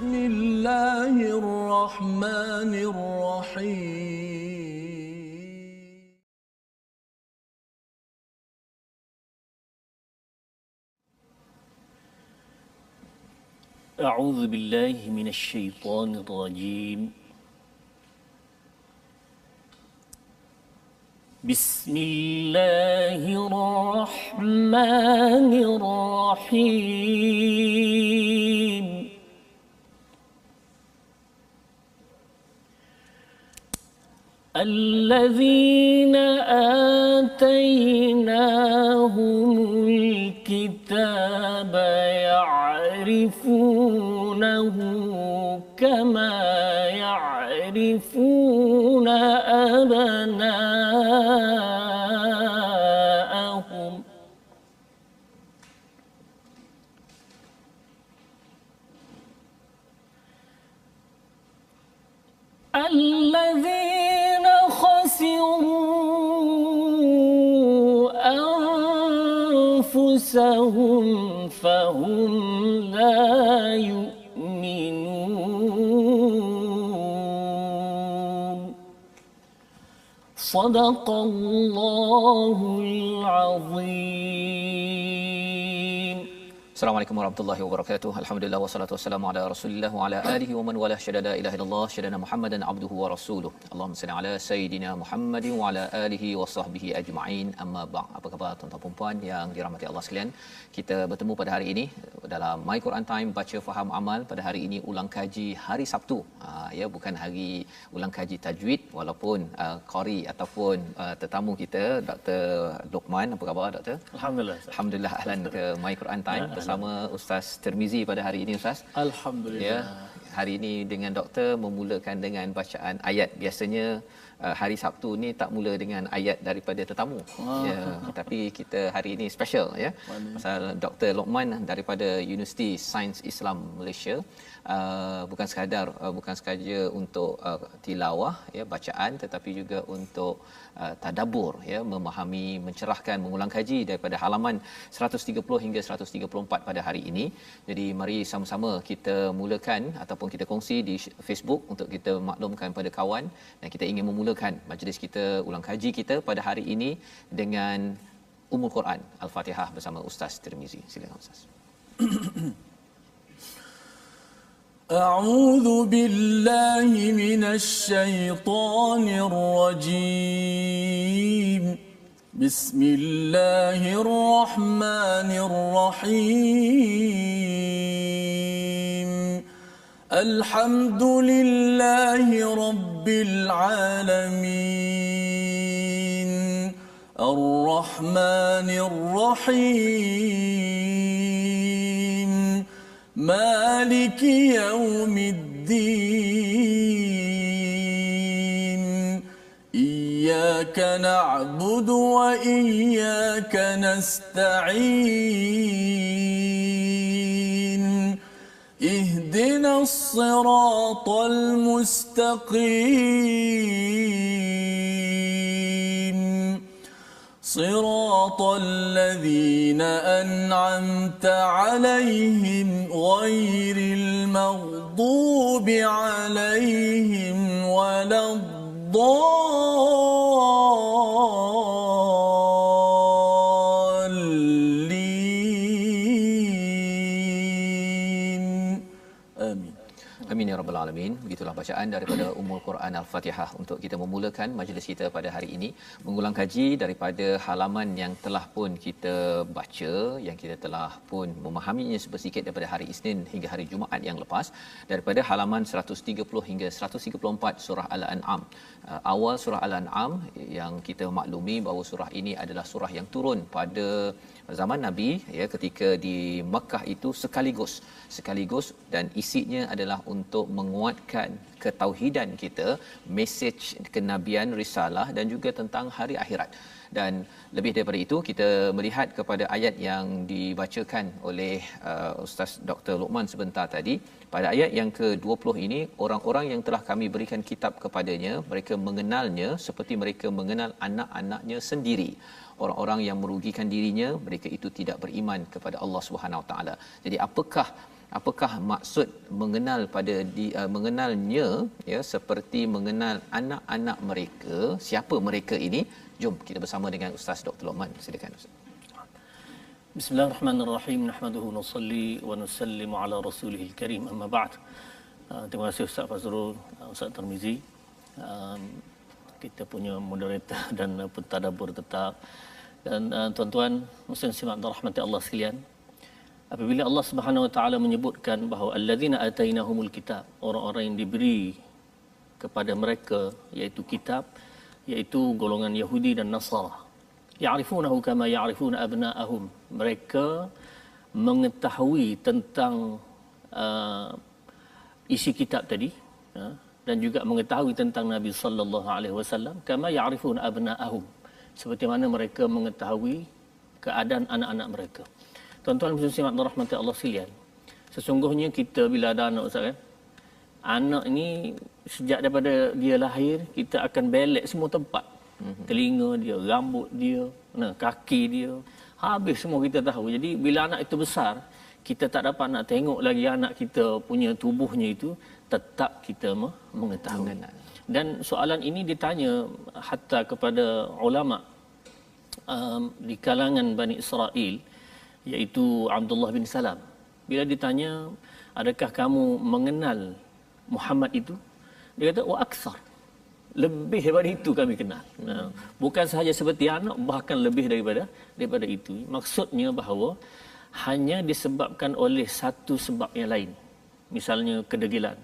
بسم الله الرحمن الرحيم. أعوذ بالله من الشيطان الرجيم. بسم الله الرحمن الرحيم. الذين آتيناهم الكتاب يعرفونه كما يعرفون أبناءهم الذين خسروا أنفسهم فهم لا يؤمنون. صدق الله العظيم. Assalamualaikum warahmatullahi wabarakatuh. Alhamdulillah wassalatu wassalamu ala Rasulillah wa ala alihi wa man walah. Syada la ilaha illallah, syada Muhammadan abduhu wa rasuluh. Allahumma salli ala sayidina Muhammadin wa ala alihi wa sahbihi ajma'in. Amma ba'd. Apa khabar tuan-tuan dan puan yang dirahmati Allah sekalian? Kita bertemu pada hari ini dalam My Quran Time baca faham amal. Pada hari ini ulang kaji hari Sabtu. Ya, bukan hari ulang kaji tajwid, walaupun qari ataupun tetamu kita Dr. Luqman. Apa khabar Dr? Alhamdulillah. Alhamdulillah, ahlan ke My Quran Time bersama Ustaz Tirmizi pada hari ini Ustaz. Alhamdulillah. Ya, hari ini dengan doktor memulakan dengan bacaan ayat. Biasanya hari Sabtu ni tak mula dengan ayat daripada tetamu. Ya, tapi kita hari ini special ya. Pasal Dr. Luqman daripada Universiti Sains Islam Malaysia, bukan sekadar untuk tilawah ya, bacaan, tetapi juga untuk tadabbur ya, memahami, mencerahkan, mengulang kaji daripada halaman 130 hingga 134 pada hari ini. Jadi mari sama-sama kita mulakan ataupun kita kongsi di Facebook untuk kita maklumkan pada kawan, dan kita ingin memulakan majlis kita, ulang kaji kita pada hari ini dengan Ummul Quran Al-Fatihah bersama Ustaz Tirmizi. Silakan Ustaz. أعوذ بالله من الشيطان الرجيم. بسم الله الرحمن الرحيم. الحمد لله رب العالمين. الرحمن الرحيم. مالك يوم الدين. إياك نعبد وإياك نستعين. اهدنا الصراط المستقيم. صراط الذين أنعمت عليهم غير المغضوب عليهم ولا الضالين. آمين. Amin ya rabbal alamin. Begitulah bacaan daripada Ummul Quran Al-Fatihah untuk kita memulakan majlis kita pada hari ini, mengulang kaji daripada halaman yang telah pun kita baca, yang kita telah pun memahaminya sedikit daripada hari Isnin hingga hari Jumaat yang lepas, daripada halaman 130 hingga 134 surah Al-An'am. Awal surah Al-An'am yang kita maklumi bahawa surah ini adalah surah yang turun pada zaman Nabi ya, ketika di Makkah itu sekaligus, dan isinya adalah untuk menguatkan ketauhidan kita, mesej kenabian, risalah, dan juga tentang hari akhirat. Dan lebih daripada itu, kita melihat kepada ayat yang dibacakan oleh Ustaz Dr. Luqman sebentar tadi. Pada ayat yang ke-20 ini, orang-orang yang telah kami berikan kitab kepadanya, mereka mengenalnya seperti mereka mengenal anak-anaknya sendiri. Orang-orang yang merugikan dirinya, mereka itu tidak beriman kepada Allah Subhanahu Wa Taala. Jadi apakah apakah maksud mengenal mengenalnya ya seperti mengenal anak-anak mereka? Siapa mereka ini? Jom kita bersama dengan Ustaz Dr. Lokman. Silakan Ustaz. Bismillahirrahmanirrahim. Nahmaduhu nusalli wa nusallimu ala rasulihil karim. Amma ba'd. Terima kasih Ustaz Fazrul, Ustaz Tarmizi. Kita punya moderator dan pentadabbur tetap. Dan tuan-tuan muslim simak rahmati Allah sekalian. Apabila Allah Subhanahu wa taala menyebutkan bahawa allazina atainahumul kitab, orang-orang yang diberi kepada mereka iaitu kitab, iaitu golongan Yahudi dan Nasara. Ya'rifunahu kama ya'rifuna abna'ahum. Mereka mengetahui tentang isi kitab tadi, dan juga mengetahui tentang Nabi sallallahu alaihi wasallam kama ya'rifuna abna'ahum, seperti mana mereka mengetahui keadaan anak-anak mereka. Tuan-tuan muslimat rahmati Allah sekalian, sesungguhnya kita bila ada anak Ustaz kan, anak ni sejak daripada dia lahir kita akan belek semua tempat. Telinga dia, rambut dia, kaki dia, habis semua kita tahu. Jadi bila anak itu besar, kita tak dapat nak tengok lagi anak kita punya tubuhnya itu, tetap kita mengetahui. Dan soalan ini ditanya hatta kepada ulama di kalangan Bani Israel, iaitu Abdullah bin Salam. Bila ditanya, adakah kamu mengenal Muhammad itu? Dia kata, wa akthar. Lebih daripada itu kami kenal. Bukan sahaja seperti anak, bahkan lebih daripada itu. Maksudnya bahawa hanya disebabkan oleh satu sebab yang lain. Misalnya kedegilan,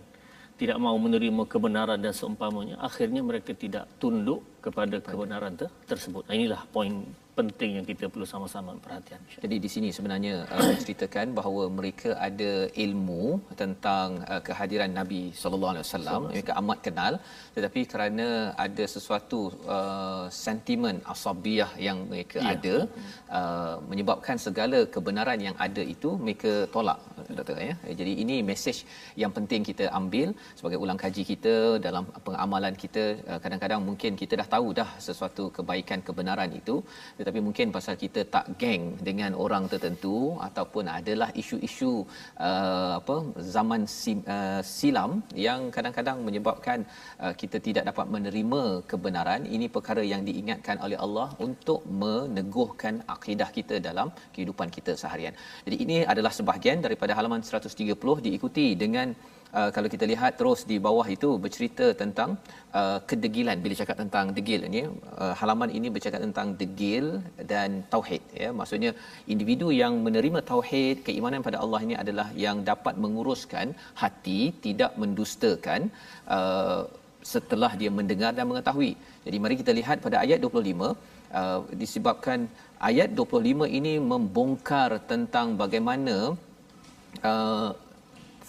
tidak mahu menerima kebenaran dan seumpamanya. Akhirnya mereka tidak tunduk kepada kebenaran tersebut. Inilah poin penting yang kita perlu sama-sama perhatian. Jadi di sini sebenarnya menceritakan bahawa mereka ada ilmu tentang kehadiran Nabi sallallahu alaihi wasallam, mereka amat kenal, tetapi kerana ada sesuatu sentimen asabiyah yang mereka ada, menyebabkan segala kebenaran yang ada itu mereka tolak, doktor ya. Jadi ini mesej yang penting kita ambil sebagai ulang kaji kita dalam pengamalan kita. Kadang-kadang mungkin kita dah tahu dah sesuatu kebaikan kebenaran itu, tetapi mungkin pasal kita tak geng dengan orang tertentu ataupun adalah isu-isu zaman silam yang kadang-kadang menyebabkan kita tidak dapat menerima kebenaran. Ini perkara yang diingatkan oleh Allah untuk meneguhkan akidah kita dalam kehidupan kita seharian. Jadi ini adalah sebahagian daripada halaman 130, diikuti dengan kalau kita lihat terus di bawah itu bercerita tentang kedegilan. Bila cakap tentang degil ini, halaman ini bercakap tentang degil dan tauhid ya. Maksudnya individu yang menerima tauhid, keimanan pada Allah ini adalah yang dapat menguruskan hati, tidak mendustakan setelah dia mendengar dan mengetahui. Jadi mari kita lihat pada ayat 25, disebabkan ayat 25 ini membongkar tentang bagaimana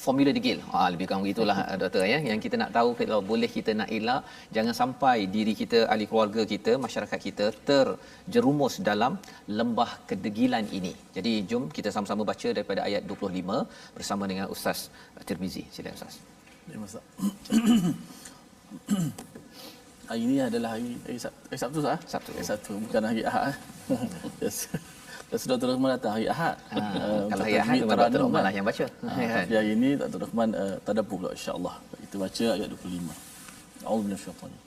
formula degil. Lebih kurang begitulah doktor ya. Yang kita nak tahu, kalau boleh kita nak elak, jangan sampai diri kita, ahli keluarga kita, masyarakat kita terjerumus dalam lembah kedegilan ini. Jadi jom kita sama-sama baca daripada ayat 25 bersama dengan Ustaz Tirmizi. Silakan Ustaz. Terima kasih. Hari ini adalah hari Sabtu sah? Sabtu, bukan hari Ahad. Yes. Sudah Dr. Rahman datang hari Ahad. Kalau hari Ahad memang Dr. Rahman lah yang baca. Tapi hari ini Dr. Rahman tadabbur pula insya-Allah. Kita baca ayat 25. A'udzu billahi minasyaitanir rajim.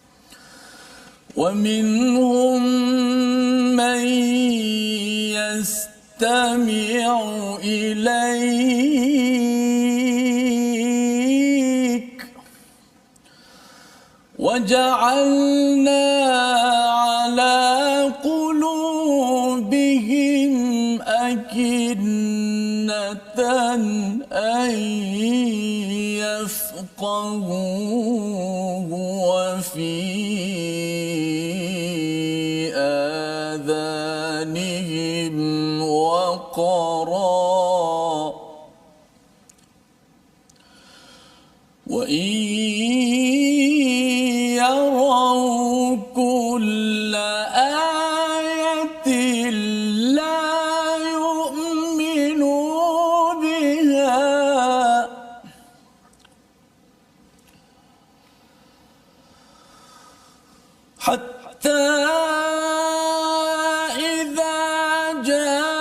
Wa minhum man yastami'u ilaik wa ja'alna 'ala qulubihim akinnatan an yafqahuhu wa fi adhanihim waqara wa yaraw kulla ayatin la yu'minu biha hatta idza ja'uka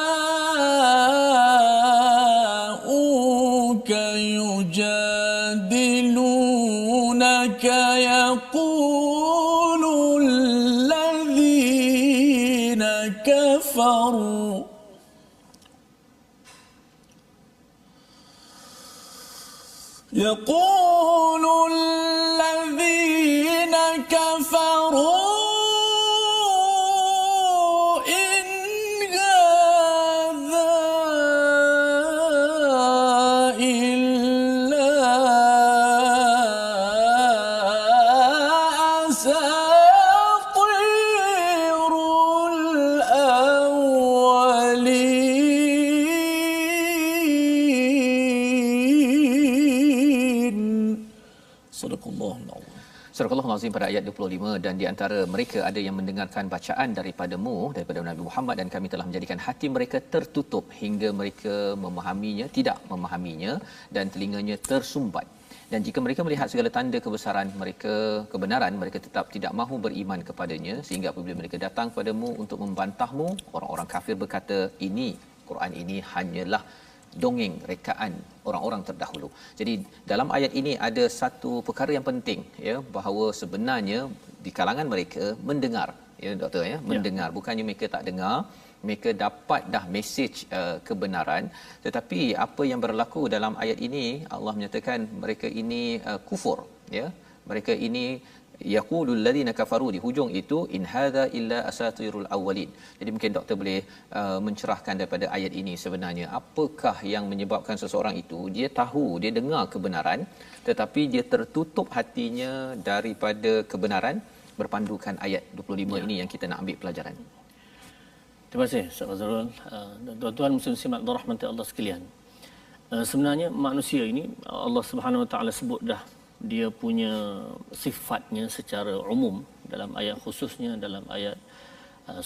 كفروا يقول الذين كفروا إن هذا إلا أساطير الأولين. صدق الله العظيم. Surah Al-Azim pada ayat 25, dan di antara mereka ada yang mendengarkan bacaan daripadamu, daripada Nabi Muhammad, dan kami telah menjadikan hati mereka tertutup hingga mereka memahaminya, tidak memahaminya, dan telinganya tersumbat. Dan jika mereka melihat segala tanda kebesaran mereka, kebenaran, mereka tetap tidak mahu beriman kepadanya, sehingga apabila mereka datang kepadamu untuk membantahmu, orang-orang kafir berkata, ini Quran ini hanyalah dongeng rekaan orang-orang terdahulu. Jadi dalam ayat ini ada satu perkara yang penting, ya, bahawa sebenarnya di kalangan mereka mendengar, ya doktor, ya, mendengar, bukannya mereka tak dengar, mereka dapat dah mesej kebenaran, tetapi apa yang berlaku dalam ayat ini, Allah menyatakan mereka ini kufur, ya, mereka ini yaqulul ladina kafaru, di hujung itu in hadza illa asatirul awwalin. Jadi mungkin doktor boleh mencerahkan daripada ayat ini sebenarnya apakah yang menyebabkan seseorang itu dia tahu, dia dengar kebenaran, tetapi dia tertutup hatinya daripada kebenaran, berpandukan ayat 25 ini yang kita nak ambil pelajaran. Terima kasih Ustaz Fazrul. Tuan-tuan muslim rahmati Allah sekalian. Sebenarnya manusia ini Allah Subhanahu Wa Taala sebut dah dia punya sifatnya secara umum dalam ayat, khususnya dalam ayat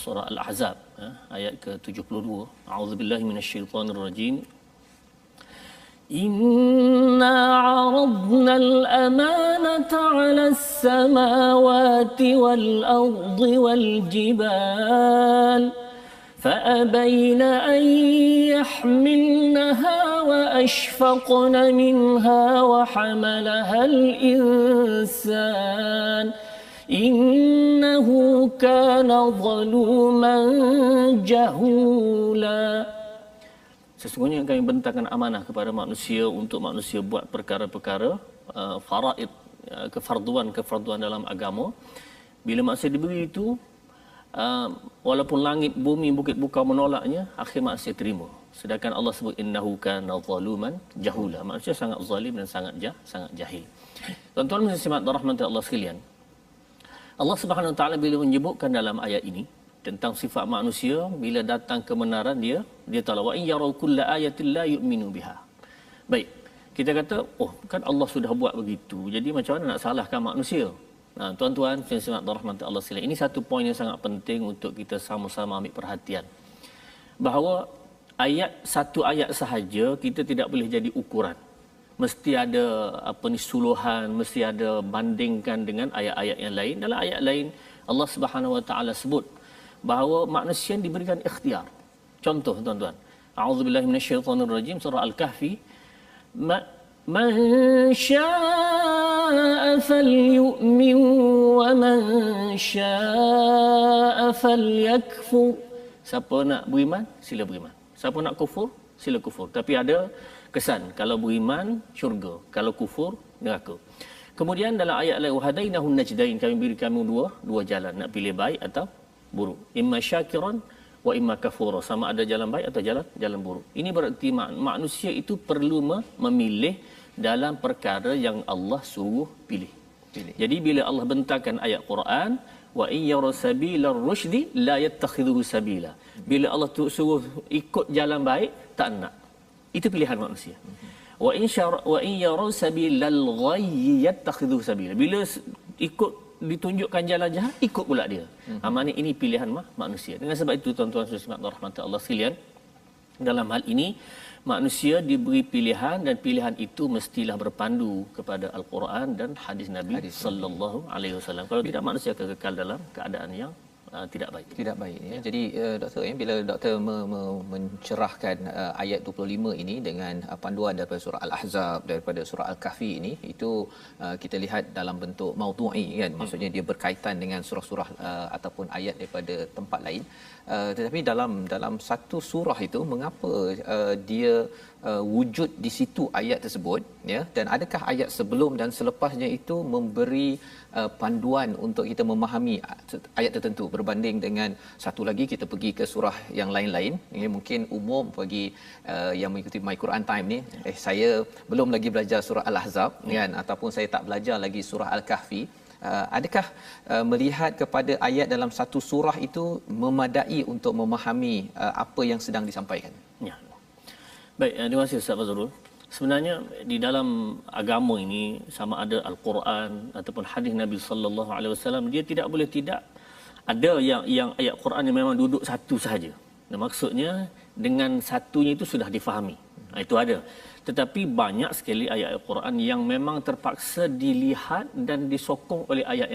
surah Al-Ahzab, ayat ke-72. A'udzubillahi minasyaitonirrajim. Inna 'aradna al-amanata 'ala as-samawati wal-ardi wal-jibal فأبين أن يحملنها وأشفقن منها وحملها الإنسان إنه كان ظلوما جهولا. Sesungguhnya kami bentangkan amanah kepada manusia untuk manusia buat perkara-perkara faraid, kefarduan dalam agama. Bila manusia diberi itu, walaupun langit, bumi, bukit bukau menolaknya, akhir manusia terima. Sedangkan Allah sebut innahu kana zaluman jahula. Manusia sangat zalim dan sangat jahil. Tuan-tuan muslimat rahmati Allah sekalian, Allah Subhanahu Wa Taala bila menyebutkan dalam ayat ini tentang sifat manusia, bila datang kebenaran dia tahu wa in yarau kulla ayatin la yu'minu biha. Baik, kita kata, oh kan Allah sudah buat begitu, jadi macam mana nak salahkan manusia? Nah, tuan-tuan, muslimat rahmati Allah sekalian, ini satu poin yang sangat penting untuk kita sama-sama ambil perhatian. Bahawa satu ayat sahaja kita tidak boleh jadi ukuran. Mesti ada suluhan, mesti ada bandingkan dengan ayat-ayat yang lain. Dalam ayat lain Allah Subhanahu Wa Taala sebut bahawa manusia diberikan ikhtiar. Contoh tuan-tuan, a'udzubillahi minasyaitonirrajim, surah Al-Kahfi, man syaa'a falyu'min wa man syaa'a falyakfur. Siapa nak beriman, sila beriman. Siapa nak kufur, sila kufur. Tapi ada kesan, kalau beriman syurga, kalau kufur neraka. Kemudian dalam ayat lain, wahadainahun najdain, kami beri kamu dua jalan, nak pilih baik atau buruk. Imma syakiran wa imma kafura, sama ada jalan baik atau jalan buruk. Ini berarti manusia itu perlu memilih dalam perkara yang Allah suruh pilih. Jadi bila Allah bentangkan ayat Quran, wa in yara sabilar rusydi la yattakhidhuhu sabila, bila Allah suruh ikut jalan baik, tak nak. Itu pilihan manusia. Wa in yara sabilal ghayyi yattakhidhuhu sabila, bila ikut ditunjukkan jalan jahat, ikut pula dia. Maknanya ini pilihan manusia. Dengan sebab itu tuan-tuan dan rahmat Allah sekalian, dalam hal ini manusia diberi pilihan, dan pilihan itu mestilah berpandu kepada Al-Quran dan hadis Nabi sallallahu alaihi wasallam. Kalau tidak, manusia akan kekal dalam keadaan yang tidak baik. Tidak baik ya. Jadi doktor bila doktor mencerahkan ayat 25 ini dengan panduan daripada surah Al-Ahzab, daripada surah Al-Kahfi ini, itu kita lihat dalam bentuk maudu'i kan, maksudnya dia berkaitan dengan surah-surah ataupun ayat daripada tempat lain. Tetapi dalam satu surah itu mengapa dia wujud di situ ayat tersebut ya, dan adakah ayat sebelum dan selepasnya itu memberi panduan untuk kita memahami ayat tertentu berbanding dengan satu lagi kita pergi ke surah yang lain-lain ya, mungkin umum bagi yang mengikuti My Quran Time ni, saya belum lagi belajar surah Al-Ahzab kan, ataupun saya tak belajar lagi surah Al-Kahfi. Adakah melihat kepada ayat dalam satu surah itu memadai untuk memahami apa yang sedang disampaikan? Ya. Baik, terima kasih Ustaz Fazrul. Sebenarnya di dalam agama ini, sama ada Al-Quran ataupun hadis Nabi sallallahu alaihi wasallam, dia tidak boleh tidak ada yang ayat Quran yang memang duduk satu sahaja. Dan maksudnya dengan satunya itu sudah difahami. Itu ada. Tetapi banyak sekali ayat Al-Quran yang memang terpaksa dilihat dan disokong oleh ayat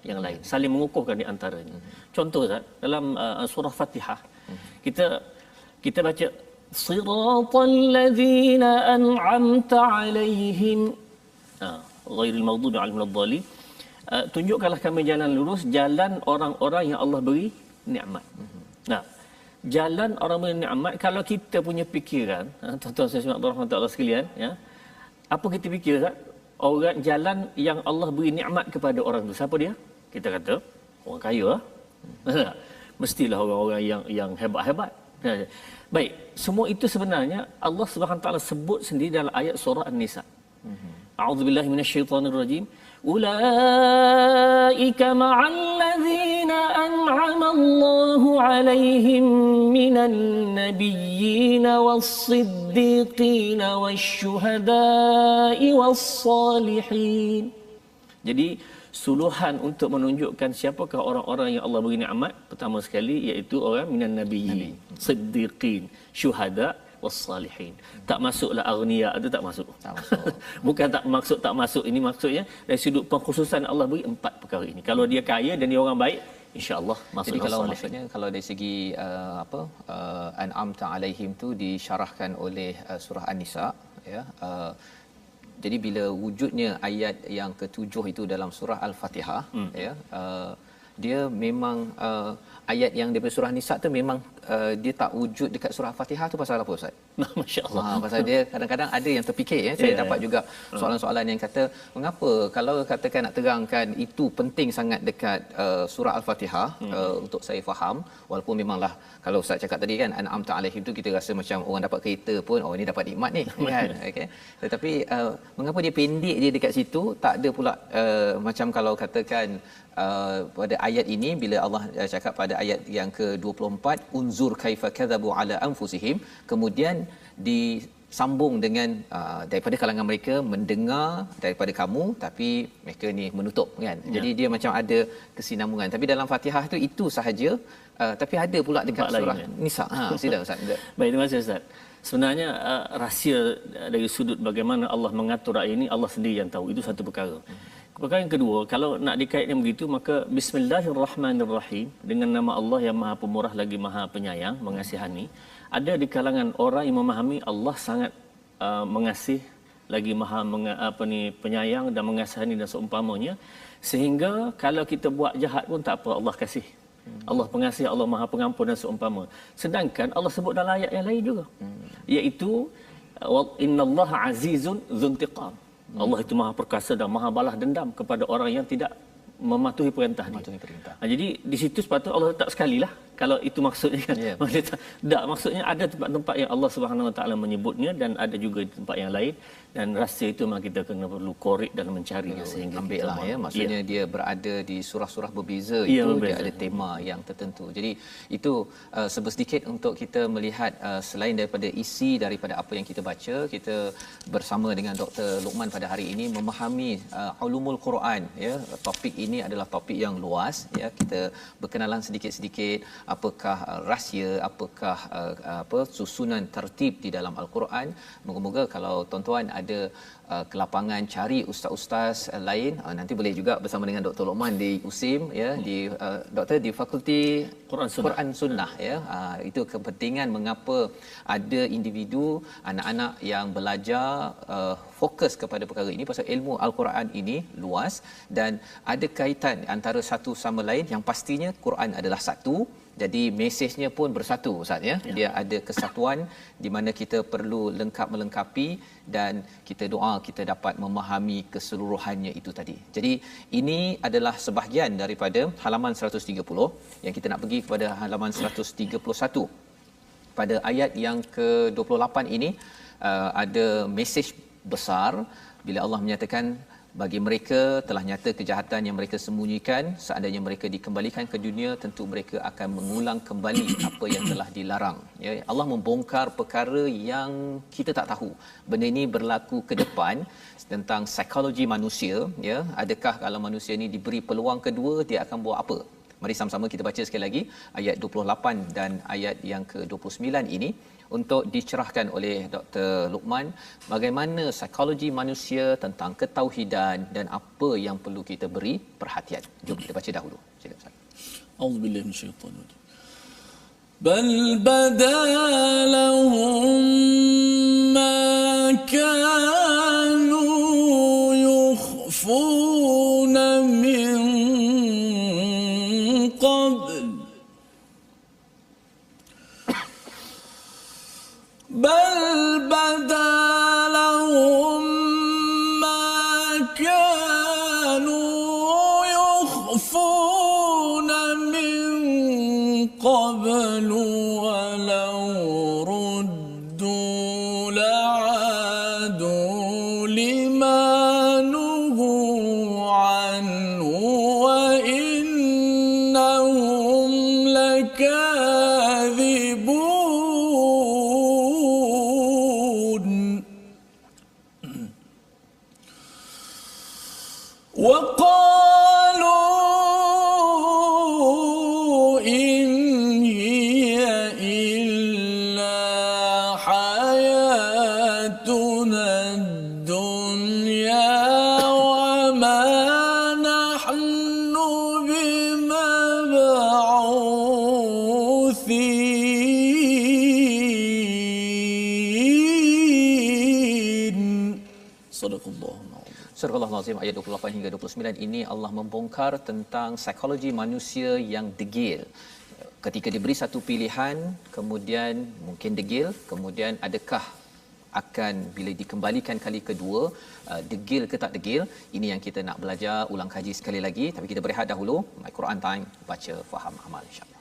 yang lain, saling mengukuhkan di antaranya. Contoh Ustaz, dalam surah Fatihah kita baca siratal ladzina an'amta alaihim ghairil maghdubi alaihim waladdallin. Tunjukkanlah kami jalan lurus, jalan orang-orang yang Allah beri nikmat. Nah, jalan orang beri nikmat, kalau kita punya fikiran, tuan-tuan saya semua rahmatullah sekalian ya, apa kita fikir tak? Orang jalan yang Allah beri nikmat kepada orang tu, siapa dia? Kita kata orang kaya lah. Mestilah orang-orang yang hebat-hebat. Baik, semua itu sebenarnya Allah Subhanahu Wa Taala sebut sendiri dalam ayat surah An-Nisa. A'udzubillahi minasyaitonirrajim. Ulaika ma'al ladzina an'ama Allahu 'alaihim minan nabiyyin was-siddiqin wasyuhada'i was-salihin. Jadi suluhan untuk menunjukkan siapakah orang-orang yang Allah beri nikmat, pertama sekali iaitu orang minan nabiyyin, siddiqin, syuhada wassalihin. Tak masuklah aghnia itu tak masuk. Tak masuk. Bukan tak masuk, ini maksudnya dari sudut pengkhususan Allah beri 4 perkara ini. Kalau dia kaya dan dia orang baik, insya-Allah masuk. Jadi kalau maksudnya kalau dari segi an'amta alaihim tu disyarahkan oleh surah An-Nisa ya. Jadi bila wujudnya ayat yang ke-7 itu dalam surah Al-Fatihah ya, dia memang ayat yang daripada surah Nisa tu memang dia tak wujud dekat surah Al-Fatihah tu pasal apa Ustaz? Masya-Allah. Pasal dia kadang-kadang ada yang terfikir ya. Saya dapat juga soalan-soalan yang kata mengapa kalau katakan nak terangkan itu penting sangat dekat surah Al-Fatihah untuk saya faham, walaupun memanglah kalau Ustaz cakap tadi kan an'amta alaihim tu kita rasa macam orang dapat kereta pun ini dapat nikmat ni kan. Okey. Tetapi mengapa dia pendek dia dekat situ, tak ada pula macam kalau katakan pada ayat ini bila Allah cakap pada ayat yang ke-24 unzur kaifa kadzabu ala anfusihim, kemudian disambung dengan daripada kalangan mereka mendengar daripada kamu tapi mereka ni menutup kan. Jadi dia macam ada kesinambungan, tapi dalam Fatihah tu itu sahaja, tapi ada pula dekat surah Nisa. Sila Ustaz. Baik, terima kasih Ustaz. Sebenarnya rahsia dari sudut bagaimana Allah mengatur ayat ini Allah sendiri yang tahu, itu satu perkara. Perkara yang kedua, kalau nak dikaitkan begitu, maka Bismillahirrahmanirrahim, dengan nama Allah yang Maha Pemurah lagi Maha Penyayang, mengasihani. Ada di kalangan orang yang memahami Allah sangat mengasih lagi Maha penyayang dan mengasihani dan seumpamanya, sehingga kalau kita buat jahat pun tak apa, Allah kasih. Allah pengasih, Allah Maha Pengampun dan seumpama. Sedangkan Allah sebut dalam ayat yang lain juga, iaitu innallaha azizun dzuntiqam. Allah itu Maha Perkasa dan Maha Balas dendam kepada orang yang tidak mematuhi perintah dia. Jadi di situ sepatutnya Allah letak sekalilah kalau itu maksudnya kan. Tak, maksudnya ada tempat-tempat yang Allah Subhanahu Wa Taala menyebutnya dan ada juga di tempat yang lain, dan rahsia itu memang kita kena perlu korek dan mencarinya sehingga ambil lah ya. Maksudnya dia berada di surah-surah berbeza itu dia ada tema yang tertentu. Jadi itu sedikit untuk kita melihat selain daripada isi daripada apa yang kita baca, kita bersama dengan Dr. Luqman pada hari ini memahami ulumul Quran ya. Topik ini adalah topik yang luas ya. Kita berkenalan sedikit-sedikit apakah rahsia, apakah susunan tertib di dalam al-Quran. Moga-moga kalau tuan-tuan ada kelapangan cari ustaz-ustaz lain, nanti boleh juga bersama dengan Dr. Luqman di USIM ya, di doktor di Fakulti Quran Sunnah ya. Itu kepentingan mengapa ada individu anak-anak yang belajar fokus kepada perkara ini, pasal ilmu al-Quran ini luas dan ada kaitan antara satu sama lain. Yang pastinya Quran adalah satu, jadi mesejnya pun bersatu Ustaz ya. Dia ada kesatuan di mana kita perlu melengkapi dan kita doa kita dapat memahami keseluruhannya itu tadi. Jadi ini adalah sebahagian daripada halaman 130 yang kita nak pergi kepada halaman 131. Pada ayat yang ke-28 ini ada mesej besar bila Allah menyatakan bagi mereka telah nyata kejahatan yang mereka sembunyikan, seandainya mereka dikembalikan ke dunia tentu mereka akan mengulang kembali apa yang telah dilarang ya. Allah membongkar perkara yang kita tak tahu. Benda ini berlaku ke depan tentang psikologi manusia ya. Adakah kalau manusia ini diberi peluang kedua dia akan buat apa? Mari sama-sama kita baca sekali lagi ayat 28 dan ayat yang ke-29 ini untuk dicerahkan oleh Dr. Luqman bagaimana psikologi manusia tentang ketauhidan dan apa yang perlu kita beri perhatian. Jom kita baca dahulu. Silakan Ustaz. A'udzubillahi minasyaitanir rajim. Bal badalahum ma kanu yukhfuna min qabl. بل بدا لهم ما كانوا يخفون من قبل ولو ردوا لعادوا لما نهوا عنه وإنهم لكاذبون. وقالوا إن هي إلا حياتنا الدنيا وما نحن بمبعوثين. صدق الله. Surah Al-Azim ayat 28 hingga 29 ini Allah membongkar tentang psikologi manusia yang degil. Ketika diberi satu pilihan, kemudian mungkin degil, kemudian adakah akan bila dikembalikan kali kedua degil ke tak degil? Ini yang kita nak belajar ulang kaji sekali lagi, tapi kita berehat dahulu. My Quran Time, baca, faham, amal insya-Allah.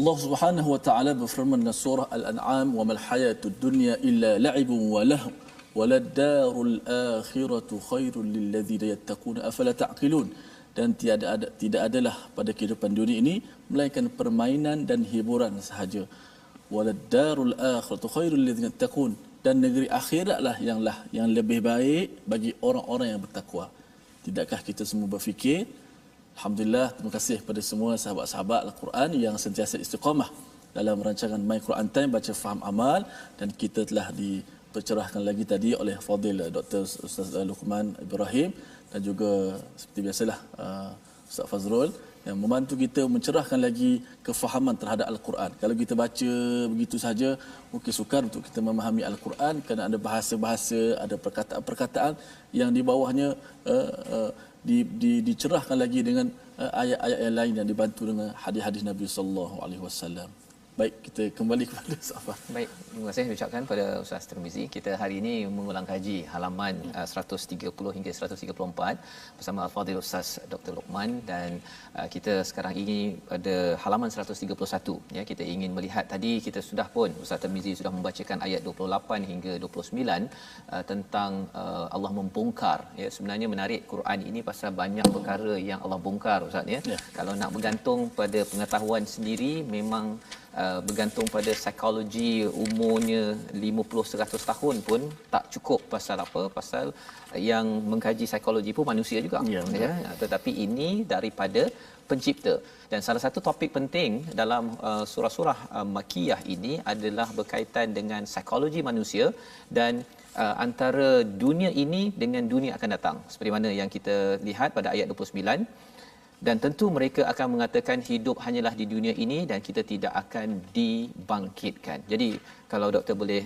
Allah Subhanahu wa taala berfirman dalam surah Al-An'am, "Wa mal hayatud dunya illa la'ibun wa lahu wa lad-darul akhiratu khairul lil ladzina yattaquna afala ta'qilun." Dan tidak adalah pada kehidupan dunia ini melainkan permainan dan hiburan sahaja. Wa lad-darul akhiratu khairul lil ladzina yattaqun, dan negeri akhiratlah yang lebih baik bagi orang-orang yang bertakwa. Tidakkah kita semua berfikir? Alhamdulillah, terima kasih kepada semua sahabat-sahabat Al-Quran yang sentiasa istiqamah dalam rancangan My Quran Time, baca, faham, amal. Dan kita telah dipercerahkan lagi tadi oleh Fadil Dr. Ustaz Luqman Ibrahim dan juga seperti biasalah Ustaz Fazrul yang membantu kita mencerahkan lagi kefahaman terhadap Al-Quran. Kalau kita baca begitu saja, mungkin sukar untuk kita memahami Al-Quran kerana ada bahasa-bahasa, ada perkataan-perkataan yang di bawahnya dicerahkan lagi dengan ayat-ayat yang lain yang dibantu dengan hadis-hadis Nabi sallallahu alaihi wasallam. Baik, kita kembali kepada Safar. Baik, terima kasih ucapkan pada Ustaz Tirmizi. Kita hari ini mengulang kaji halaman 130 hingga 134 bersama Al-Fadhil Ustaz Dr. Luqman, dan kita sekarang ini pada halaman 131 ya. Kita ingin melihat, tadi kita sudah pun Ustaz Tirmizi sudah membacakan ayat 28 hingga 29 tentang Allah membongkar ya. Sebenarnya menarik, Quran ini pasal banyak perkara yang Allah bongkar Ustaz ya. Kalau nak bergantung pada pengetahuan sendiri, memang bergantung pada psikologi umurnya 50-100 tahun pun tak cukup. Pasal apa? Pasal yang mengkaji psikologi pun manusia juga ya. Tetapi ini daripada pencipta. Dan salah satu topik penting dalam surah-surah Makkiyah ini adalah berkaitan dengan psikologi manusia dan antara dunia ini dengan dunia akan datang. Seperti mana yang kita lihat pada ayat 29, dan tentu mereka akan mengatakan hidup hanyalah di dunia ini dan kita tidak akan dibangkitkan. Jadi kalau doktor boleh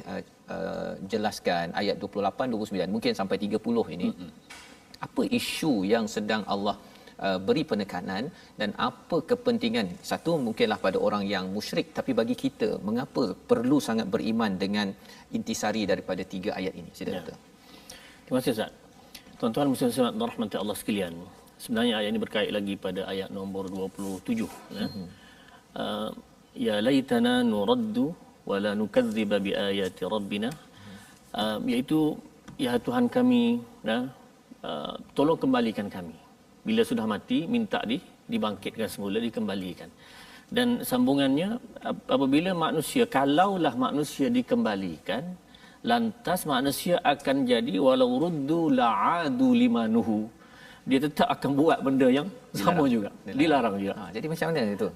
jelaskan ayat 28 29 mungkin sampai 30 ini, apa isu yang sedang Allah beri penekanan dan apa kepentingan? Satu mungkinlah pada orang yang musyrik, tapi bagi kita mengapa perlu sangat beriman dengan intisari daripada 3 ayat ini? Sila doktor. Terima kasih Ustaz. Tuan-tuan muslimin dan rahmati Allah sekalian. Sebenarnya ayat ini berkait lagi pada ayat nombor 27 ya. Ya laitana nuraddu wala nukadziba biayati rabbina, iaitu ya Tuhan kami ya, tolong kembalikan kami. Bila sudah mati minta dibangkitkan semula, dikembalikan. Dan sambungannya, apabila manusia, kalaulah manusia dikembalikan, lantas manusia akan jadi walau ruddu la'adu limanuhu, dia tetap akan buat benda yang sama juga, dilarang juga. Jadi macam mana itu?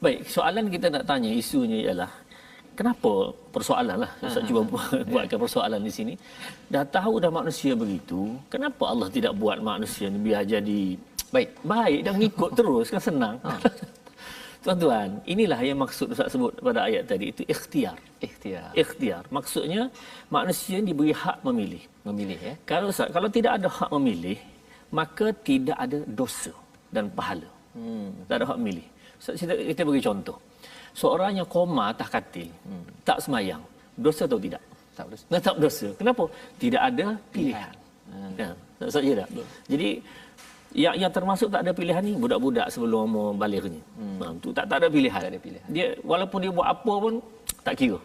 Baik, soalan kita nak tanya, isunya ialah kenapa, persoalan lah, saya cuba buatkan persoalan di sini. Dah tahu dah manusia begitu, kenapa Allah tidak buat manusia ni biar jadi baik dan ngikut terus, kan senang. Tuan-tuan, inilah yang maksud Ustaz sebut pada ayat tadi, itu ikhtiar. Maksudnya manusia diberi hak memilih ya. Kalau tidak ada hak memilih, maka tidak ada dosa dan pahala. Tak ada hak memilih. Kita bagi contoh. Seorang yang koma atas katil, tak semayang, dosa atau tidak? Tak dosa. Kenapa? Tidak ada pilihan. Saja tak? Jadi yang termasuk tak ada pilihan ni budak-budak sebelum umur balighnya. Tu tak ada pilihan. Dia walaupun dia buat apa pun tak kira.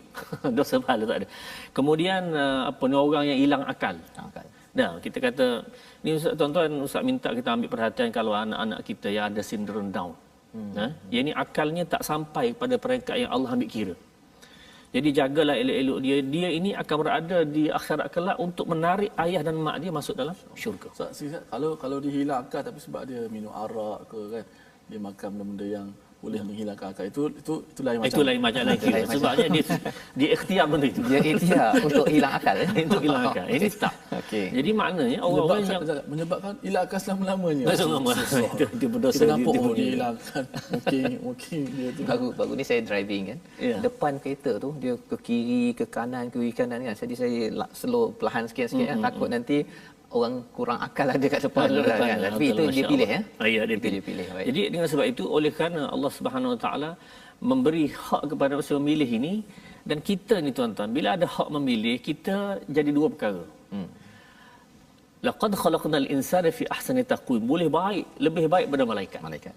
Dosa pahala tak ada. Kemudian orang yang hilang akal. Nah, kita kata ni tuan-tuan, Ustaz minta kita ambil perhatian kalau anak-anak kita yang ada sindrom Down. Yang ni akalnya tak sampai pada peringkat yang Allah ambil kira. Jadi jagalah elok-elok dia. Dia ini akan berada di akhirat kelak untuk menarik ayah dan mak dia masuk dalam syurga. Kalau dia hilang akal tapi sebab dia minum arak ke kan, dia makan benda-benda yang boleh menghilangkan akal, itu lain macam. Itu lain macam lagi. Sebabnya dia ikhtiar benda itu. Dia ikhtiar untuk hilang akal untuk hilang akal. Ini tak. Jadi maknanya orang-orang yang menyebabkan hilang akal selama-lamanya. Itu berdosa. Kita nampak dia hilangkan. Mungkin dia tu. Baru ni saya driving kan. Depan kereta tu dia ke kiri, ke kanan, ke kiri kanan kan. Jadi saya slow perlahan sikit-sikit kan. Takut nanti orang kurang akal ada kat depan kan. Tapi itu dia pilih ya. Ya, dia pilih. Jadi dengan sebab itu, oleh kerana Allah Subhanahu Wa Taala memberi hak kepada manusia memilih ini, dan kita ni tuan-tuan, bila ada hak memilih, kita jadi dua perkara. Laqad khalaqnal insana fi ahsani taqwim. Boleh baik, lebih baik daripada malaikat.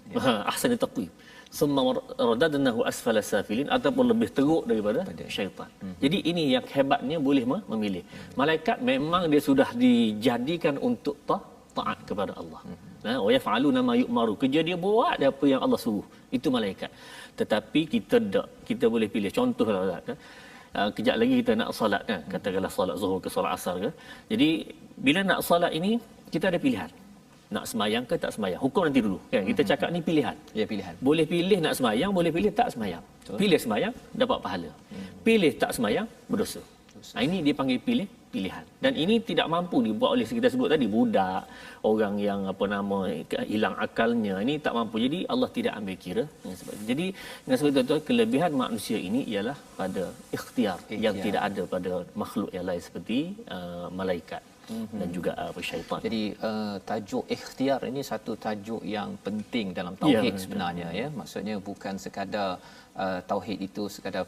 Ahsani taqwim. Summa radadnahu asfala safilin, ataupun lebih teruk daripada syaitan. Jadi ini yang hebatnya, boleh memilih. Malaikat memang dia sudah dijadikan untuk taat kepada Allah. Wa yaf'aluna ma yu'maru. Kerja dia buat apa yang Allah suruh. Itu malaikat. Tetapi kita tak. Kita boleh pilih. Contohlah kan. Kejap lagi kita nak solat kan. Katakanlah solat zuhur ke solat asar ke. Jadi bila nak solat ini, kita ada pilihan. Nak semayang ke tak semayang. Hukum nanti dulu kan. Kita cakap ni pilihan. Pilihan. Boleh pilih nak semayang, boleh pilih tak semayang. Pilih semayang, dapat pahala. Pilih tak semayang, berdosa. Ini dia panggil pilihan. Dan ini tidak mampu dibuat oleh, kita sebut tadi, budak, orang yang hilang akalnya. Ini tak mampu. Jadi Allah tidak ambil kira. Jadi dengan sebab itu, kelebihan manusia ini ialah pada ikhtiar yang tidak ada pada makhluk yang lain seperti malaikat. dan juga syaitan. Jadi tajuk ikhtiar ini satu tajuk yang penting dalam tauhid sebenarnya ya. Maksudnya bukan sekadar tauhid itu sekadar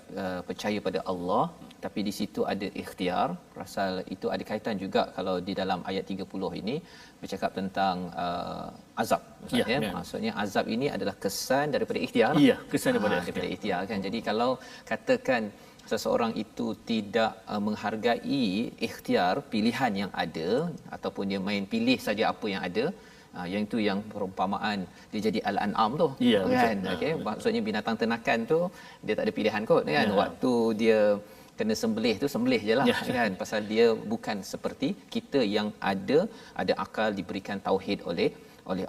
percaya pada Allah, tapi di situ ada ikhtiar. Pasal itu ada kaitan juga kalau di dalam ayat 30 ini bercakap tentang azab maksudnya. Maksudnya azab ini adalah kesan daripada ikhtiar. Ya, kesan daripada ikhtiar kan. Jadi kalau katakan seseorang itu tidak menghargai ikhtiar pilihan yang ada ataupun dia main pilih saja apa yang ada, yang itu yang perumpamaan dia jadi al-an'am tu kan. Okey, maksudnya binatang ternakan tu dia tak ada pilihan kot kan. Waktu dia kena sembelih tu sembelih jelah kan, pasal dia bukan seperti kita yang ada akal, diberikan tauhid oleh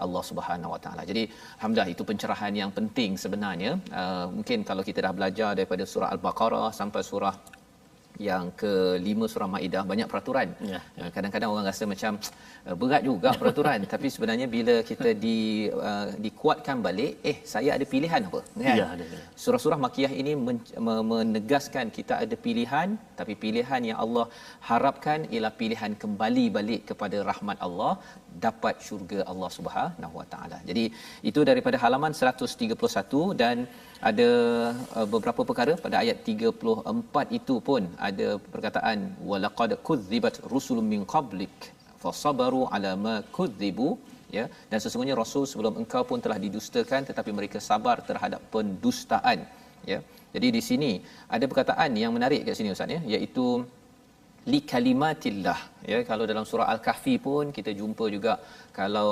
Allah Subhanahu Wa Taala. Jadi alhamdulillah itu pencerahan yang penting sebenarnya. Mungkin kalau kita dah belajar daripada surah Al-Baqarah sampai surah yang ke-5 surah Maidah banyak peraturan. Kadang-kadang orang rasa macam berat juga peraturan, tapi sebenarnya bila kita dikuatkan balik, saya ada pilihan apa kan. Surah-surah Makkiyah ini menegaskan kita ada pilihan, tapi pilihan yang Allah harapkan ialah pilihan kembali balik kepada rahmat Allah, dapat syurga Allah Subhanahu Wa Taala. Jadi itu daripada halaman 131, dan ada beberapa perkara pada ayat 34 itu pun ada perkataan walaqad kudzibat rusulun min qablik fasabaru ala ma kudzibu, ya, dan sesungguhnya rasul sebelum engkau pun telah didustakan tetapi mereka sabar terhadap pendustaan, ya. Jadi di sini ada perkataan yang menarik kat sini ustaz ya, iaitu li kalimatillah, ya. Kalau dalam surah Al-Kahfi pun kita jumpa juga kalau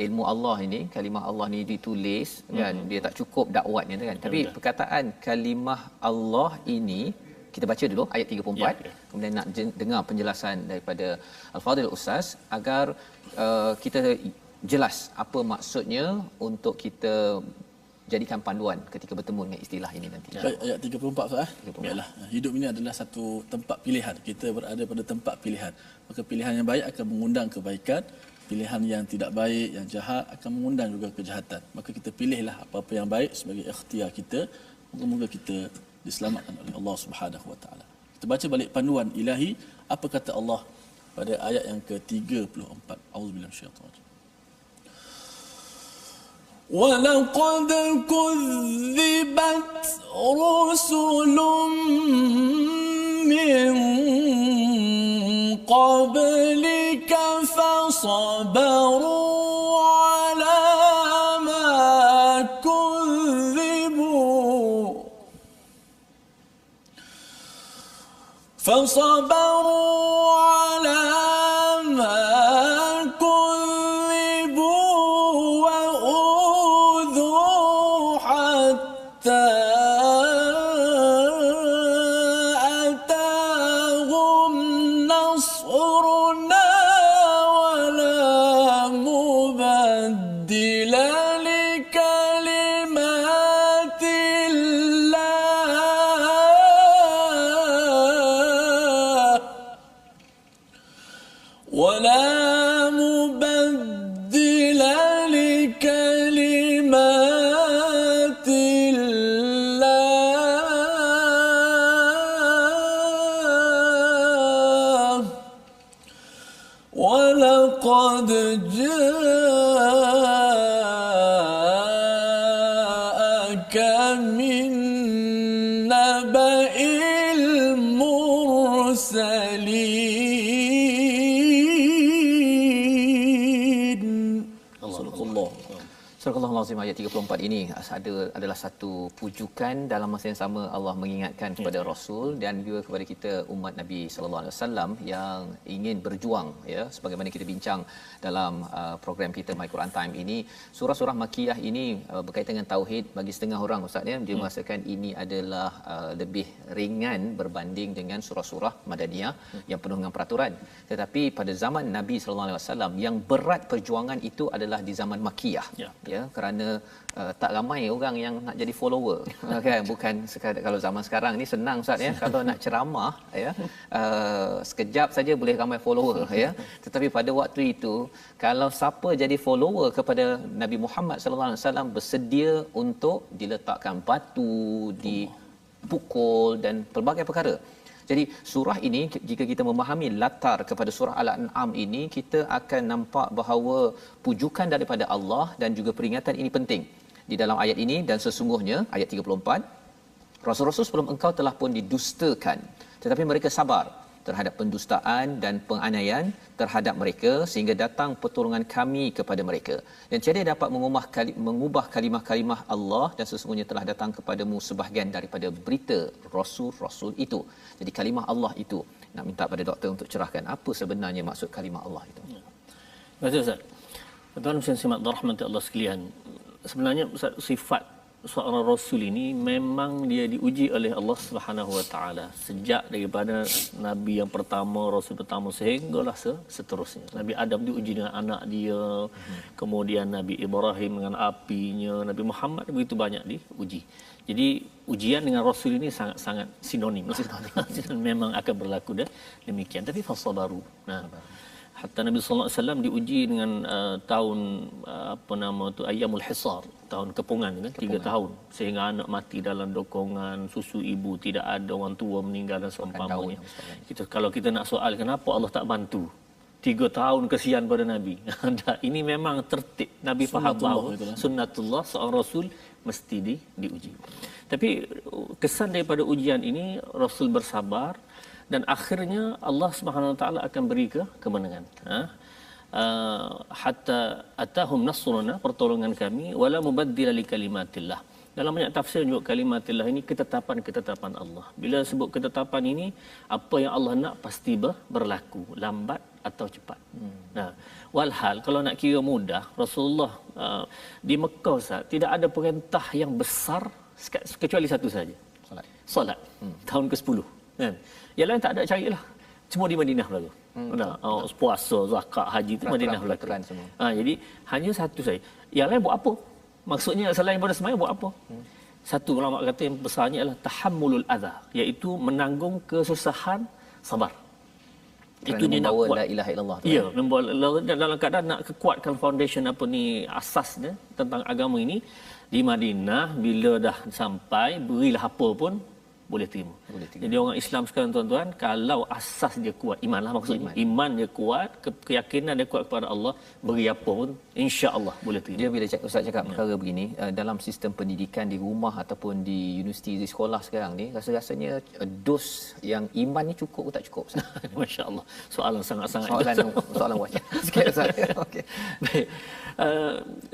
ilmu Allah ini, kalimah Allah ni ditulis kan, dia tak cukup dakwatnya kan. Tapi perkataan kalimah Allah ini kita baca dulu ayat 34, kemudian nak dengar penjelasan daripada Al-Fadhil Ustaz agar kita jelas apa maksudnya untuk kita jadikan panduan ketika bertemu dengan istilah ini nanti. Baik, ayat 34 Ustaz. Baiklah, hidup ini adalah satu tempat pilihan. Kita berada pada tempat pilihan. Maka pilihan yang baik akan mengundang kebaikan, pilihan yang tidak baik, yang jahat akan mengundang juga kejahatan. Maka kita pilihlah apa-apa yang baik sebagai ikhtiar kita. Moga-moga kita diselamatkan oleh Allah Subhanahu Wa Taala. Kita baca balik panduan ilahi, apa kata Allah pada ayat yang ke-34. Auzubillahi minasyaitanir rajim. وَلَقَدْ كُذِّبَتْ رُسُلٌ مِّن قَبْلِكَ فَصَبَرُوا عَلَى مَا كُذِّبُوا وَلَقَدْ جَاءَكَ مِن نَّبَإِ الْمُرْسَلِينَ. Surah Al-Azim ayat 34 ini adalah satu pujukan, dalam masa yang sama Allah mengingatkan kepada Rasul dan juga kepada kita umat Nabi sallallahu alaihi wasallam yang ingin berjuang, ya, sebagaimana kita bincang dalam program kita My Quran Time ini. Surah-surah Makkiyah ini berkaitan dengan tauhid, bagi setengah orang ustaz ya, dia merasakan ini adalah lebih ringan berbanding dengan surah-surah Madaniyah yang penuh dengan peraturan. Tetapi pada zaman Nabi sallallahu alaihi wasallam yang berat perjuangan itu adalah di zaman Makkiyah. Ya, kerana tak ramai orang yang nak jadi follower kan, bukan sekadar kalau zaman sekarang ni senang ustaz ya, kalau nak ceramah ya, sekejap saja boleh ramai follower ya. Tetapi pada waktu itu kalau siapa jadi follower kepada Nabi Muhammad sallallahu alaihi wasallam bersedia untuk diletakkan batu, dipukul dan pelbagai perkara. Jadi surah ini jika kita memahami latar kepada surah Al-An'am ini, kita akan nampak bahawa pujukan daripada Allah dan juga peringatan ini penting. Di dalam ayat ini, dan sesungguhnya ayat 34, rasul-rasul sebelum engkau telah pun didustakan, tetapi mereka sabar terhadap pendustaan dan penganiayaan terhadap mereka sehingga datang pertolongan kami kepada mereka. Dan tiada dapat mengubah kalimah-kalimah Allah, dan sesungguhnya telah datang kepadamu sebahagian daripada berita rasul-rasul itu. Jadi kalimah Allah itu, nak minta pada doktor untuk cerahkan apa sebenarnya maksud kalimah Allah itu. Betul Ustaz. Tuan-tuan dan simak rahmat Allah sekalian. Sebenarnya Ustaz, sifat seorang rasul ini memang dia diuji oleh Allah Subhanahu Wa Taala sejak daripada nabi yang pertama, rasul pertama sehinggalah seterusnya. Nabi Adam diuji dengan anak dia, kemudian Nabi Ibrahim dengan apinya, Nabi Muhammad begitu banyak diuji. Jadi ujian dengan rasul ini sangat-sangat sinonim lah. Memang akan berlaku demikian. Tapi fasabaru. Nah, hatta Nabi sallallahu alaihi wasallam diuji dengan tahun ayyamul hisar, tahun kepungan kan, 3 tahun, sehingga anak mati dalam dokongan susu ibu, tidak ada orang tua meninggal dan seumpamanya. Kalau kita nak soal kenapa Allah tak bantu 3 tahun kesian pada Nabi. Ini memang tertib. Nabi faham bahawa sunnatullah seorang rasul mesti diuji. Tapi kesan daripada ujian ini, rasul bersabar dan akhirnya Allah Subhanahu Wa Taala akan beri kemenangan. Hatta atahum nasruna, pertolongan kami, wala mubaddila li kalimatillah. Dalam banyak tafsir juga kalimatillah ini ketetapan Allah. Bila sebut ketetapan ini, apa yang Allah nak pasti berlaku, lambat atau cepat. Nah, walhal kalau nak kira mudah, Rasulullah di Mekah tidak ada perintah yang besar kecuali satu saja. Solat. Tahun ke-10 kan. Yang lain tak ada carilah. Semua di Madinah berlaku. Puasa, zakat, haji itu Madinah berlaku. Jadi hanya satu saja. Yang lain buat apa? Maksudnya selain pada sembahyang buat apa? Satu ulama kata yang besarnya adalah tahammulul adha, iaitu menanggung kesusahan, sabar. Itu dia nak buat la ilaha illallah. Ya, membawa dalam keadaan nak kekuatkan foundation asasnya tentang agama ini di Madinah. Bila dah sampai, berilah apa pun boleh terima. Jadi orang Islam sekarang tuan-tuan, kalau asas dia kuat, imanlah maksudnya. Iman dia kuat, keyakinan dia kuat kepada Allah, beri apa pun insya-Allah boleh terima. Dia bila Ustaz cakap perkara begini, dalam sistem pendidikan di rumah ataupun di universiti, di sekolah sekarang ni, rasa-rasanya dos yang iman ni cukup ke tak cukup? Masya-Allah. Soalan sangat-sangat soalan wajib sikit Ustaz. Okey. Baik.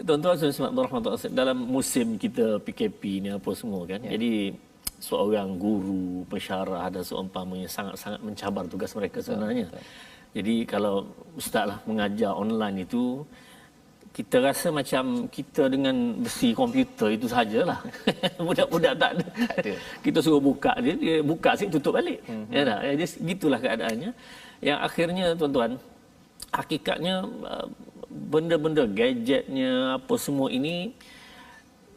Tuan-tuan dan saudara, dalam musim kita PKP ni apa semua kan. Jadi seorang guru, pensyarah dan seumpamanya sangat-sangat mencabar tugas mereka sebenarnya. Jadi kalau ustaz lah mengajar online itu, kita rasa macam kita dengan besi komputer itu sajalah. Budak-budak tak ada. Kita suruh buka dia buka sikit tutup balik. Ya dah. Jadi gitulah keadaannya. Yang akhirnya tuan-tuan, hakikatnya benda-benda gadgetnya apa semua ini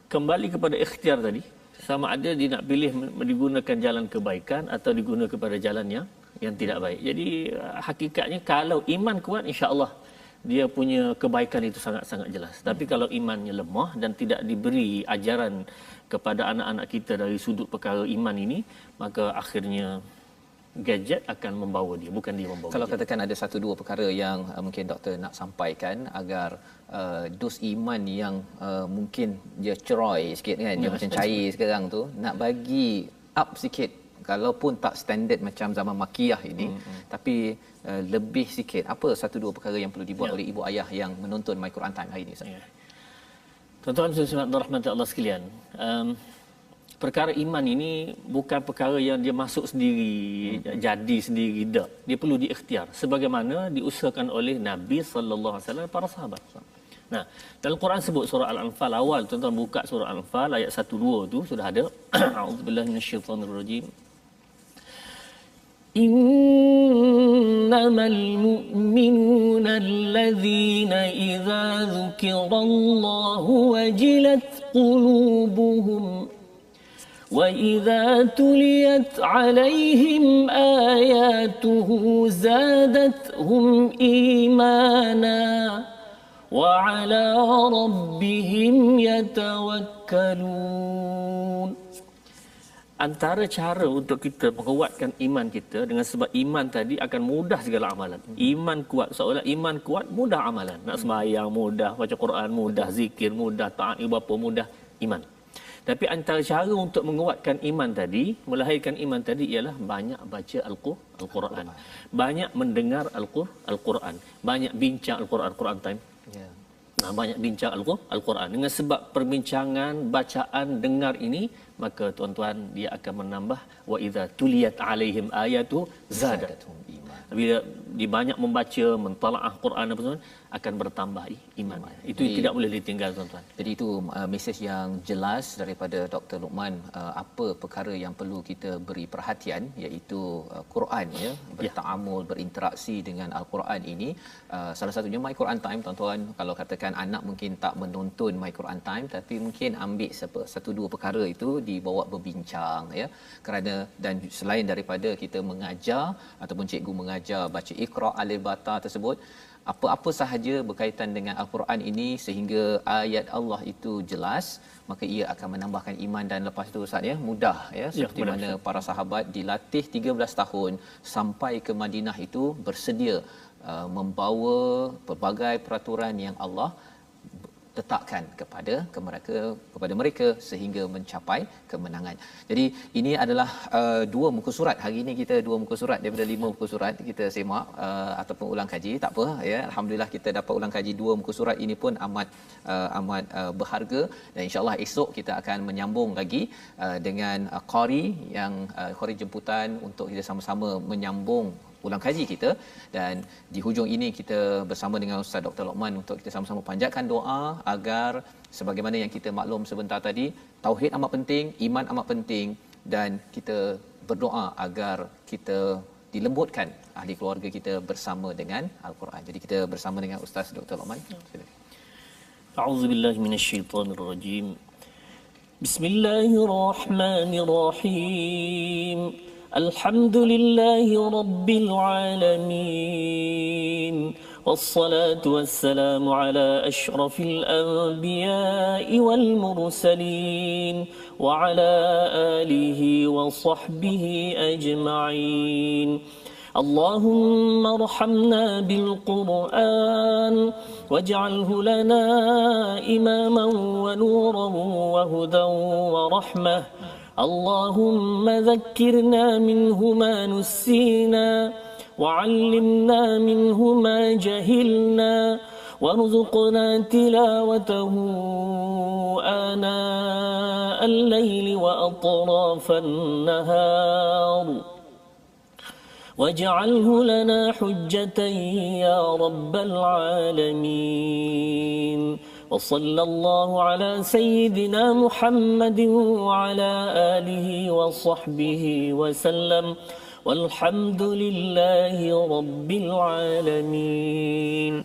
kembali kepada ikhtiar tadi. Sama ada dia nak pilih digunakan jalan kebaikan atau digunakan kepada jalan yang tidak baik. Jadi hakikatnya kalau iman kuat, insya-Allah dia punya kebaikan itu sangat-sangat jelas. Tapi kalau imannya lemah dan tidak diberi ajaran kepada anak-anak kita dari sudut perkara iman ini, maka akhirnya gadget akan membawa dia, bukan dia membawa. Kalau gadget. katakan ada satu dua perkara yang mungkin doktor nak sampaikan agar dos iman yang mungkin dia ceroy sikit kan, dia macam cair sekarang tu, nak bagi up sikit, kalaupun tak standard macam zaman makiyah ini, tapi lebih sikit, apa satu dua perkara yang perlu dibuat oleh ibu ayah yang menonton My Quran Time hari ini Ustaz? Tuan-tuan dan rahmat Allah sekalian, perkara iman ini bukan perkara yang dia masuk sendiri, jadi sendiri, tak. Dia perlu diikhtiar sebagaimana diusahakan oleh Nabi sallallahu alaihi wasallam, para sahabat. Nah, dalam Quran sebut surah Al-Anfal awal, tuan-tuan buka surah Al-Anfal ayat 1 2 tu sudah ada. A'udzubillahi minasyaitonir rajim. Innamal mu'minuna allazina idza dzukirallahu wajilat qulubuhum وَإِذَا تُلِيَتْ عَلَيْهِمْ آيَاتُهُ زَادَتْهُمْ إِيمَانًا وَعَلَى رَبِّهِمْ يَتَوَكَّلُونَ. antara cara untuk kita menguatkan iman kita dengan sebab iman tadi akan mudah segala amalan. Iman kuat, seolah iman kuat mudah amalan. Nak sembahyang mudah, baca Quran mudah, zikir mudah, taat ibu bapa mudah, iman. Tapi antara cara untuk menguatkan iman tadi, melahirkan iman tadi ialah banyak baca Al-Quran. Banyak mendengar Al-Quran. Banyak bincang Al-Quran, Quran time. Ya. Nah, banyak bincang Al-Quran. Dengan sebab perbincangan, bacaan, dengar ini, maka tuan-tuan dia akan menambah wa idza tuliyat alaihim ayatu zadatuhum iman. Bila dibanyak membaca, mentalaah Quran apa semua akan bertambah iman. Itu jadi, tidak boleh ditinggal tuan-tuan. Jadi itu mesej yang jelas daripada Dr. Luqman, apa perkara yang perlu kita beri perhatian, iaitu Quran, ya, bertaamul, berinteraksi dengan Al-Quran ini. Salah satunya My Quran Time, tuan-tuan. Kalau katakan anak mungkin tak menonton My Quran Time, tapi mungkin ambil satu dua perkara itu dibawa berbincang, ya. Kerana dan selain daripada kita mengajar ataupun cikgu mengajar baca Iqra alif bata tersebut, apa-apa sahaja berkaitan dengan Al-Quran ini sehingga ayat Allah itu jelas, maka ia akan menambahkan iman. Dan lepas itu Ustaz, ya, mudah, ya, seperti mana para sahabat dilatih 13 tahun sampai ke Madinah itu bersedia membawa pelbagai peraturan yang Allah letakkan kepada mereka sehingga mencapai kemenangan. Jadi ini adalah dua muka surat. Hari ini kita dua muka surat daripada 5 muka surat kita semak ataupun ulang kaji. Tak apa, ya, alhamdulillah kita dapat ulang kaji 2 muka surat ini pun amat berharga, dan insya-Allah esok kita akan menyambung lagi dengan qari yang qari jemputan untuk kita sama-sama menyambung ulang kaji kita. Dan di hujung ini kita bersama dengan Ustaz Dr. Luqman untuk kita sama-sama panjatkan doa agar sebagaimana yang kita maklum sebentar tadi, tauhid amat penting, iman amat penting, dan kita berdoa agar kita dilembutkan ahli keluarga kita bersama dengan Al-Quran. Jadi kita bersama dengan Ustaz Dr. Luqman. Silakan. A'udzubillahi minasyaitonirrajim. Bismillahirrahmanirrahim. الحمد لله رب العالمين والصلاة والسلام على أشرف الأنبياء والمرسلين وعلى آله وصحبه أجمعين. اللهم ارحمنا بالقرآن واجعله لنا إماما ونورا وهدى ورحمة. اللهم ذكرنا منه ما نسينا وعلمنا منه ما جهلنا وارزقنا تلاوته آناء الليل وأطراف النهار واجعله لنا حجة يا رب العالمين. وصلى الله على سيدنا محمد وعلى آله وصحبه وسلم والحمد لله رب العالمين.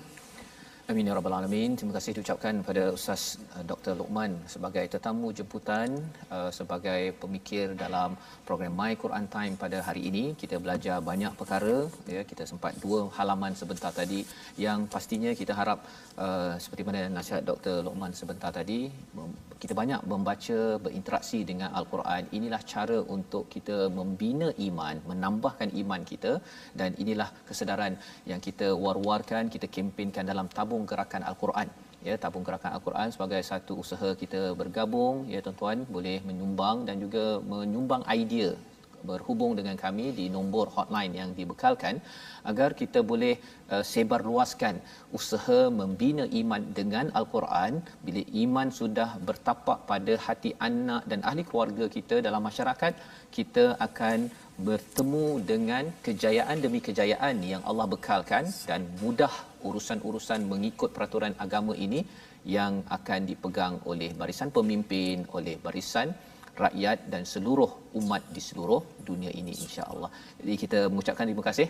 Amin ya rabbal alamin. Terima kasih diucapkan pada Ustaz Dr. Luqman sebagai tetamu jemputan, sebagai pemikir dalam program My Quran Time pada hari ini. Kita belajar banyak perkara, ya. Kita sempat 2 halaman sebentar tadi yang pastinya kita harap seperti mana nasihat Dr. Luqman sebentar tadi, kita banyak membaca, berinteraksi dengan Al-Quran. Inilah cara untuk kita membina iman, menambahkan iman kita, dan inilah kesedaran yang kita war-warkan, kita kempenkan dalam tabung gerakan Al-Quran, ya. Tabung gerakan Al-Quran sebagai satu usaha kita bergabung, ya tuan-tuan, boleh menyumbang dan juga menyumbang idea, berhubung dengan kami di nombor hotline yang dibekalkan agar kita boleh sebar luaskan usaha membina iman dengan Al-Quran. Bila iman sudah bertapak pada hati anak dan ahli keluarga kita dalam masyarakat, kita akan bertemu dengan kejayaan demi kejayaan yang Allah bekalkan, dan mudah urusan-urusan mengikut peraturan agama ini yang akan dipegang oleh barisan pemimpin, oleh barisan rakyat dan seluruh umat di seluruh dunia ini, insya-Allah. Jadi kita mengucapkan terima kasih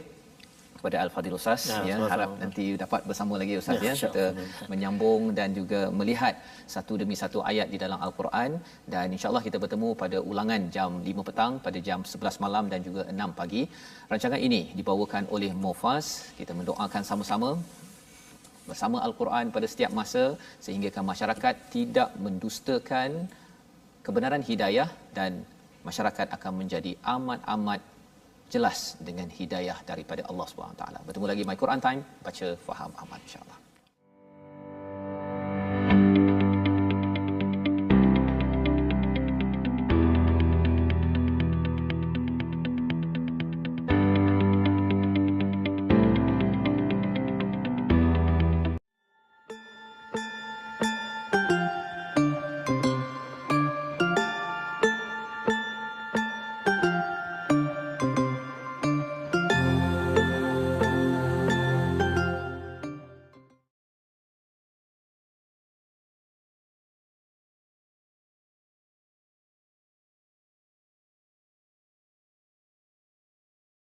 kepada Al-Fadhil Ustaz, ya, harap nanti dapat bersama lagi Ustaz, ya, kita menyambung dan juga melihat satu demi satu ayat di dalam Al-Quran, dan insya-Allah kita bertemu pada ulangan jam 5 petang, pada jam 11 malam dan juga 6 pagi. Rancangan ini dibawakan oleh Mufas. Kita mendoakan sama-sama bersama Al-Quran pada setiap masa sehingga masyarakat tidak mendustakan kebenaran hidayah dan masyarakat akan menjadi amat-amat jelas dengan hidayah daripada Allah Subhanahu Wa Taala. Bertemu lagi My Quran Time, baca faham amal insya-Allah.